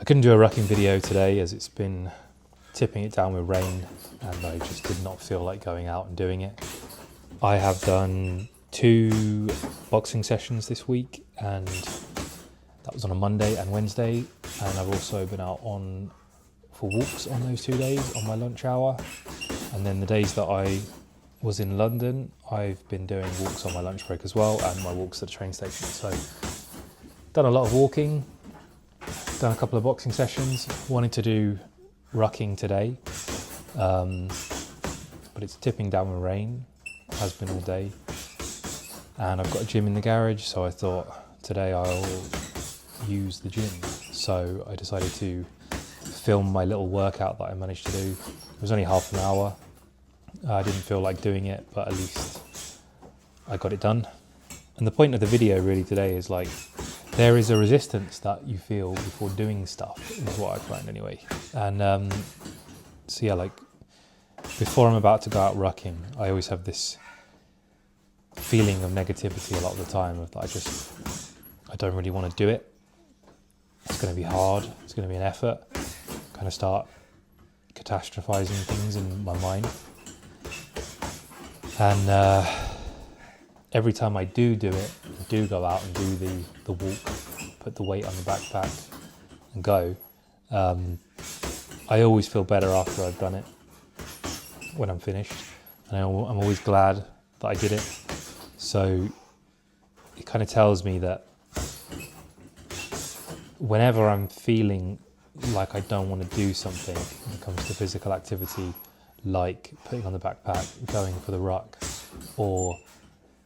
couldn't do a rucking video today as it's been tipping it down with rain and I just did not feel like going out and doing it. I have done 2 boxing sessions this week, and that was on a Monday and Wednesday, and I've also been out for walks on those 2 days on my lunch hour. And then the days that I was in London, I've been doing walks on my lunch break as well, and my walks at the train station. So done a lot of walking, done a couple of boxing sessions, wanted to do rucking today, but it's tipping down with rain, has been all day, and I've got a gym in the garage, so I thought today I'll use the gym. So I decided to film my little workout that I managed to do. It was only half an hour. I didn't feel like doing it, but at least I got it done. And the point of the video really today is like, there is a resistance that you feel before doing stuff, is what I find anyway. And so yeah, like before I'm about to go out rucking, I always have this feeling of negativity a lot of the time of I don't really want to do it. It's going to be hard. It's going to be an effort. Kind of start catastrophizing things in my mind. And every time I do it, I do go out and do the walk, put the weight on the backpack and go, I always feel better after I've done it when I'm finished. And I'm always glad that I did it. So it kind of tells me that whenever I'm feeling like I don't want to do something when it comes to physical activity, like putting on the backpack, going for the ruck, or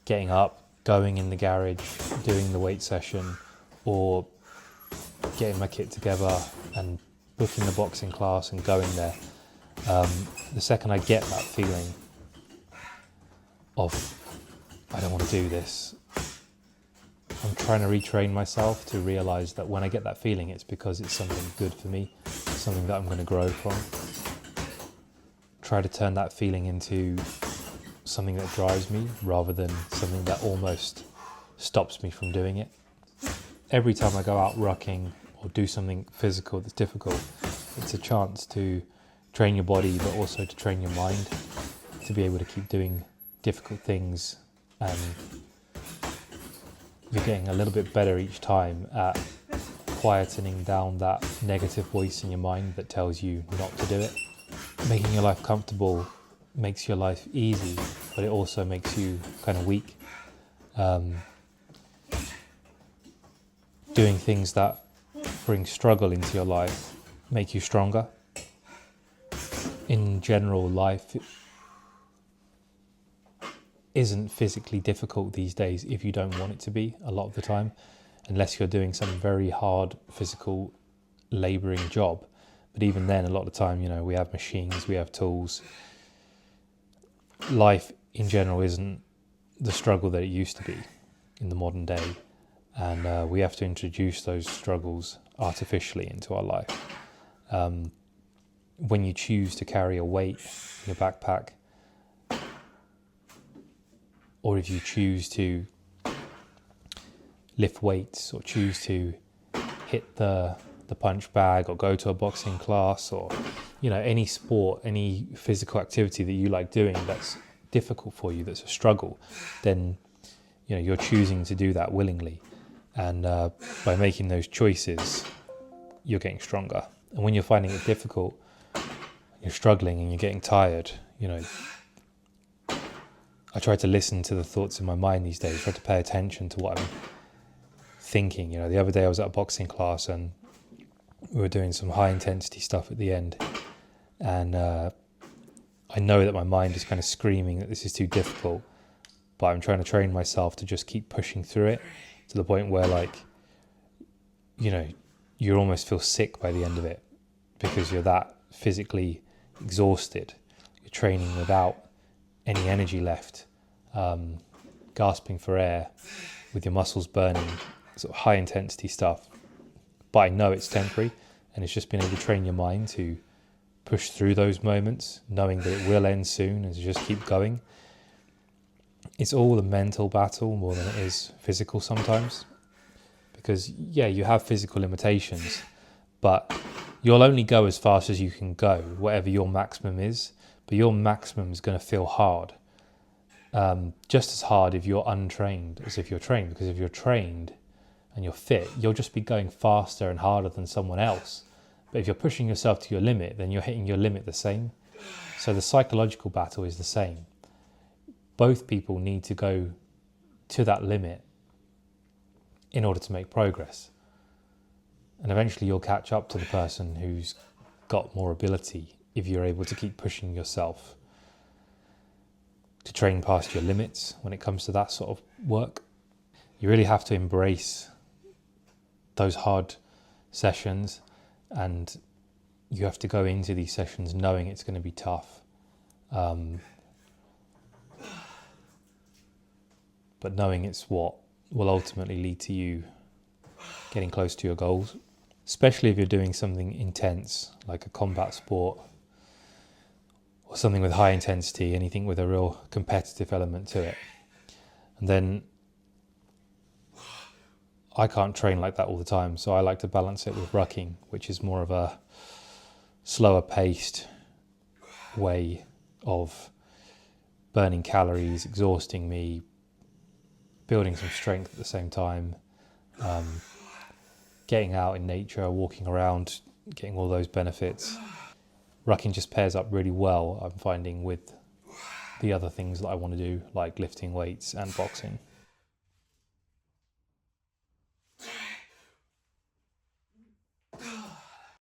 getting up, going in the garage, doing the weight session, or getting my kit together and booking the boxing class and going there, the second I get that feeling of I don't want to do this, I'm trying to retrain myself to realise that when I get that feeling, it's because it's something good for me, something that I'm going to grow from. Try to turn that feeling into something that drives me rather than something that almost stops me from doing it. Every time I go out rucking or do something physical that's difficult, it's a chance to train your body, but also to train your mind to be able to keep doing difficult things. And you're getting a little bit better each time at quietening down that negative voice in your mind that tells you not to do it. Making your life comfortable makes your life easy, but it also makes you kind of weak. Doing things that bring struggle into your life make you stronger. In general, life isn't physically difficult these days if you don't want it to be a lot of the time, unless you're doing some very hard physical labouring job. But even then, a lot of the time, we have machines, we have tools. Life in general isn't the struggle that it used to be in the modern day. And we have to introduce those struggles artificially into our life. When you choose to carry a weight in your backpack, or if you choose to lift weights, or choose to hit the punch bag, or go to a boxing class, or any sport, any physical activity that you like doing that's difficult for you, that's a struggle, then you're choosing to do that willingly. And by making those choices, you're getting stronger. And when you're finding it difficult, you're struggling and you're getting tired, I try to listen to the thoughts in my mind these days, try to pay attention to what I'm thinking. The other day I was at a boxing class and we were doing some high intensity stuff at the end. And I know that my mind is kind of screaming that this is too difficult, but I'm trying to train myself to just keep pushing through it to the point where you almost feel sick by the end of it because you're that physically exhausted. You're training without any energy left, gasping for air with your muscles burning, sort of high intensity stuff. But I know it's temporary, and it's just being able to train your mind to push through those moments, knowing that it will end soon, and to just keep going. It's all a mental battle more than it is physical sometimes. Because, yeah, you have physical limitations, but you'll only go as fast as you can go, whatever your maximum is. But your maximum is going to feel hard, just as hard if you're untrained as if you're trained. Because if you're trained and you're fit, you'll just be going faster and harder than someone else. But if you're pushing yourself to your limit, then you're hitting your limit the same. So the psychological battle is the same. Both people need to go to that limit in order to make progress. And eventually you'll catch up to the person who's got more ability if you're able to keep pushing yourself to train past your limits when it comes to that sort of work. You really have to embrace those hard sessions, and you have to go into these sessions knowing it's going to be tough. But knowing it's what will ultimately lead to you getting close to your goals, especially if you're doing something intense like a combat sport or something with high intensity, anything with a real competitive element to it. And then I can't train like that all the time, so I like to balance it with rucking, which is more of a slower paced way of burning calories, exhausting me, building some strength at the same time, getting out in nature, walking around, getting all those benefits. Rucking just pairs up really well, I'm finding, with the other things that I want to do, like lifting weights and boxing.